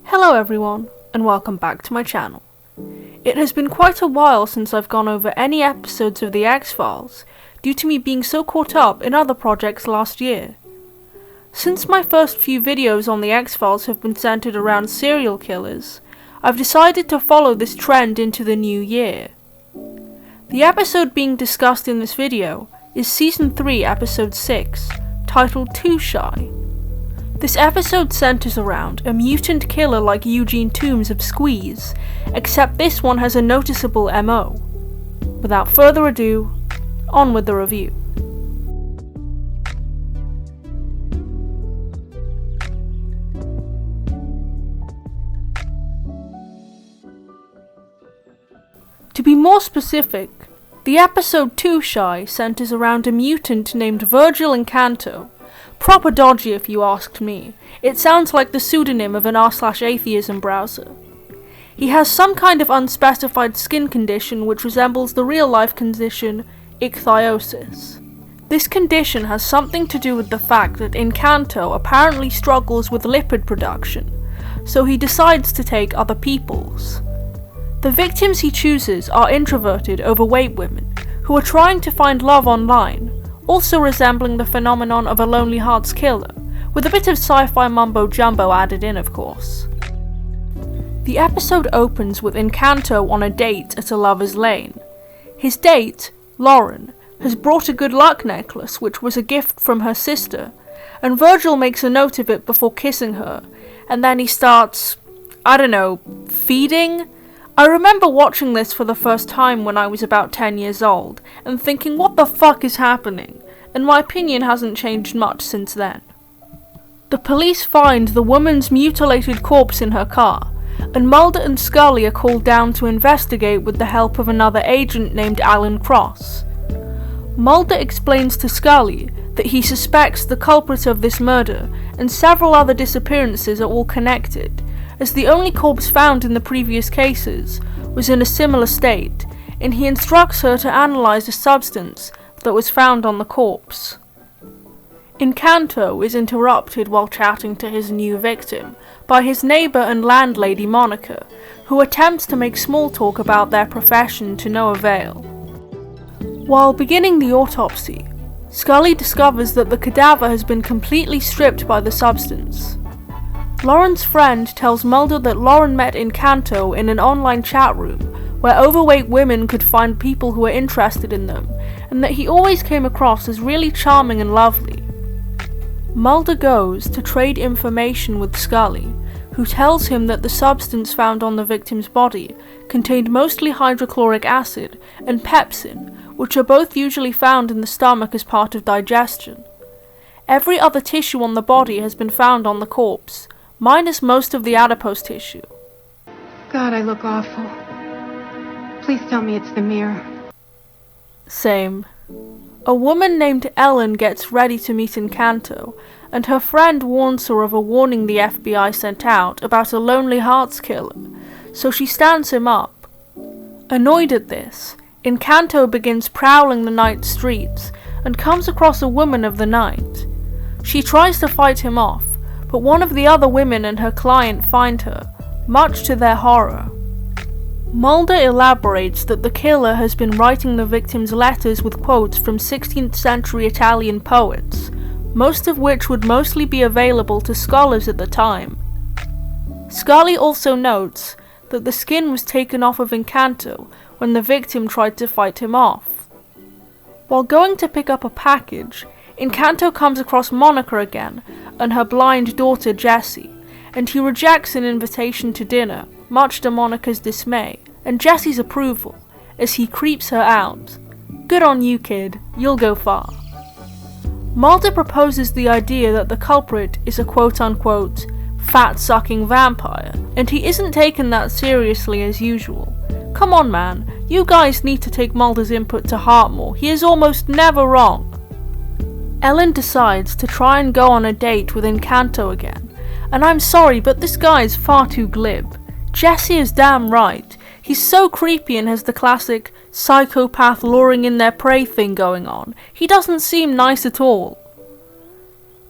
Hello everyone, and welcome back to my channel. It has been quite a while since I've gone over any episodes of the X-Files, due to me being so caught up in other projects last year. Since my first few videos on the X-Files have been centered around serial killers, I've decided to follow this trend into the new year. The episode being discussed in this video is Season 3 Episode 6, titled Too Shy. This episode centers around a mutant killer like Eugene Toombs of Squeeze, except this one has a noticeable MO. Without further ado, on with the review. To be more specific, the episode Too Shy centers around a mutant named Virgil Incanto. Proper dodgy if you asked me. It sounds like the pseudonym of an r/atheism browser. He has some kind of unspecified skin condition which resembles the real-life condition ichthyosis. This condition has something to do with the fact that Incanto apparently struggles with lipid production, so he decides to take other people's. The victims he chooses are introverted, overweight women who are trying to find love online, also resembling the phenomenon of a Lonely Hearts Killer, with a bit of sci-fi mumbo-jumbo added in, of course. The episode opens with Incanto on a date at a lover's lane. His date, Lauren, has brought a good luck necklace which was a gift from her sister, and Virgil makes a note of it before kissing her, and then he starts, feeding? I remember watching this for the first time when I was about 10 years old, and thinking what the fuck is happening, and my opinion hasn't changed much since then. The police find the woman's mutilated corpse in her car, and Mulder and Scully are called down to investigate with the help of another agent named Alan Cross. Mulder explains to Scully that he suspects the culprit of this murder and several other disappearances are all connected, as the only corpse found in the previous cases was in a similar state, and he instructs her to analyze a substance that was found on the corpse. Incanto is interrupted while chatting to his new victim by his neighbour and landlady Monica, who attempts to make small talk about their profession to no avail. While beginning the autopsy, Scully discovers that the cadaver has been completely stripped by the substance. Lauren's friend tells Mulder that Lauren met Incanto in an online chat room where overweight women could find people who were interested in them, and that he always came across as really charming and lovely. Mulder goes to trade information with Scully, who tells him that the substance found on the victim's body contained mostly hydrochloric acid and pepsin, which are both usually found in the stomach as part of digestion. Every other tissue on the body has been found on the corpse, minus most of the adipose tissue. God, I look awful. Please tell me it's the mirror. Same. A woman named Ellen gets ready to meet Incanto, and her friend warns her of a warning the FBI sent out about a Lonely Hearts Killer, so she stands him up. Annoyed at this, Incanto begins prowling the night streets and comes across a woman of the night. She tries to fight him off, but one of the other women and her client find her, much to their horror. Mulder elaborates that the killer has been writing the victim's letters with quotes from 16th century Italian poets, most of which would mostly be available to scholars at the time. Scully also notes that the skin was taken off of Incanto when the victim tried to fight him off. While going to pick up a package, Incanto comes across Monica again and her blind daughter Jessie, and he rejects an invitation to dinner, much to Monica's dismay and Jessie's approval, as he creeps her out. Good on you, kid, you'll go far. Mulder proposes the idea that the culprit is a quote-unquote fat-sucking vampire, and he isn't taken that seriously as usual. Come on man, you guys need to take Mulder's input to heart more, he is almost never wrong. Ellen decides to try and go on a date with Incanto again, and I'm sorry but this guy is far too glib. Jessie is damn right, he's so creepy and has the classic psychopath luring in their prey thing going on, he doesn't seem nice at all.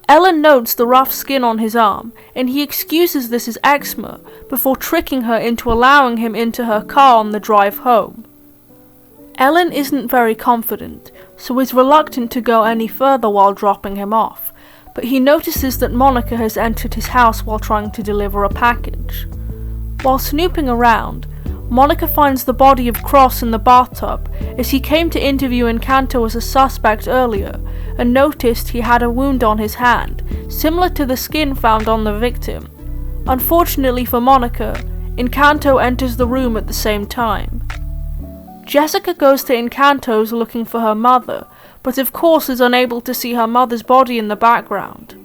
Ellen notes the rough skin on his arm, and he excuses this as eczema before tricking her into allowing him into her car on the drive home. Ellen isn't very confident, so is reluctant to go any further while dropping him off, but he notices that Monica has entered his house while trying to deliver a package. While snooping around, Monica finds the body of Cross in the bathtub as he came to interview Encanto as a suspect earlier and noticed he had a wound on his hand, similar to the skin found on the victim. Unfortunately for Monica, Encanto enters the room at the same time. Jessica goes to Encanto's looking for her mother, but of course is unable to see her mother's body in the background.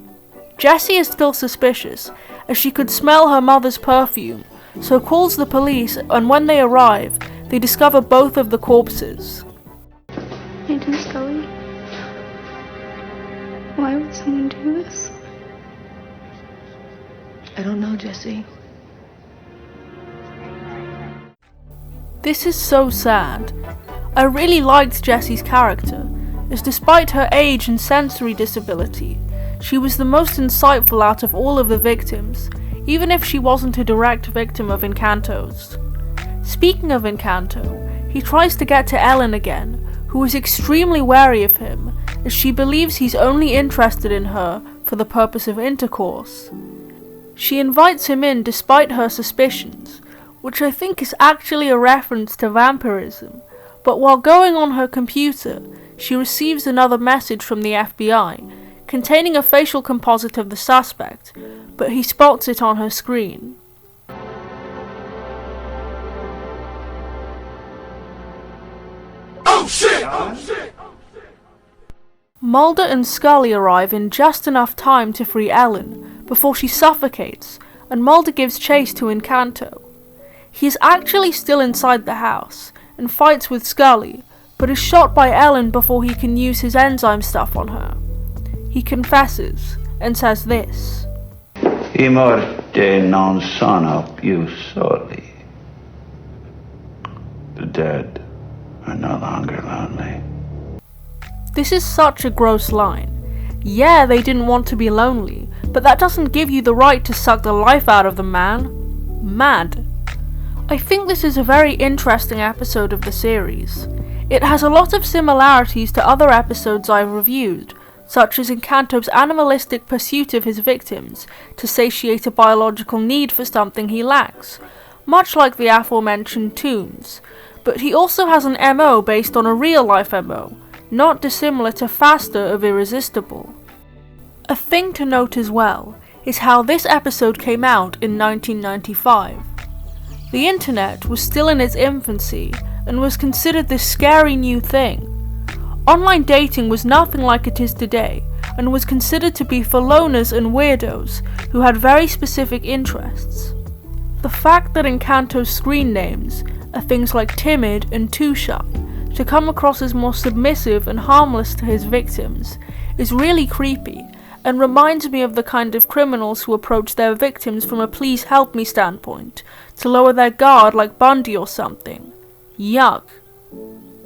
Jessie is still suspicious, as she could smell her mother's perfume, so calls the police, and when they arrive, they discover both of the corpses. Agent Scully, why would someone do this? I don't know, Jessie. This is so sad. I really liked Jessie's character, as despite her age and sensory disability, she was the most insightful out of all of the victims, even if she wasn't a direct victim of Encanto's. Speaking of Encanto, he tries to get to Ellen again, who is extremely wary of him, as she believes he's only interested in her for the purpose of intercourse. She invites him in despite her suspicions, which I think is actually a reference to vampirism, but while going on her computer, she receives another message from the FBI, containing a facial composite of the suspect, but he spots it on her screen. Oh shit! Oh shit! Mulder and Scully arrive in just enough time to free Ellen before she suffocates, and Mulder gives chase to Encanto. He is actually still inside the house and fights with Scully, but is shot by Ellen before he can use his enzyme stuff on her. He confesses and says this: I morte non sono più soli. The dead are no longer lonely. This is such a gross line. Yeah, they didn't want to be lonely, but that doesn't give you the right to suck the life out of them, man. Mad. I think this is a very interesting episode of the series. It has a lot of similarities to other episodes I've reviewed, such as Encanto's animalistic pursuit of his victims to satiate a biological need for something he lacks, much like the aforementioned Tombs, but he also has an MO based on a real-life MO, not dissimilar to Faster of Irresistible. A thing to note as well is how this episode came out in 1995. The internet was still in its infancy and was considered this scary new thing. Online dating was nothing like it is today, and was considered to be for loners and weirdos who had very specific interests. The fact that Encanto's screen names are things like timid and too shy, to come across as more submissive and harmless to his victims, is really creepy, and reminds me of the kind of criminals who approach their victims from a please help me standpoint, to lower their guard like Bundy or something. Yuck.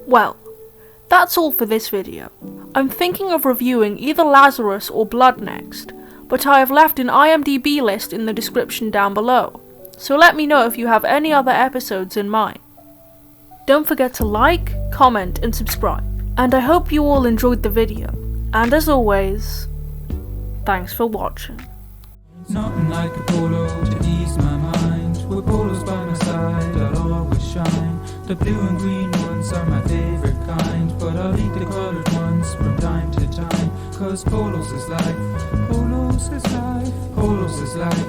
Well, that's all for this video. I'm thinking of reviewing either Lazarus or Blood next, but I have left an IMDb list in the description down below, so let me know if you have any other episodes in mind. Don't forget to like, comment and subscribe, and I hope you all enjoyed the video, and as always, thanks for watching. Nothing like a polo to ease my mind. With polos by my side, I'll always shine. The blue and green ones are my favorite kind, but I'll eat the colored ones from time to time. Cause polos is life, polos is life, polos is life.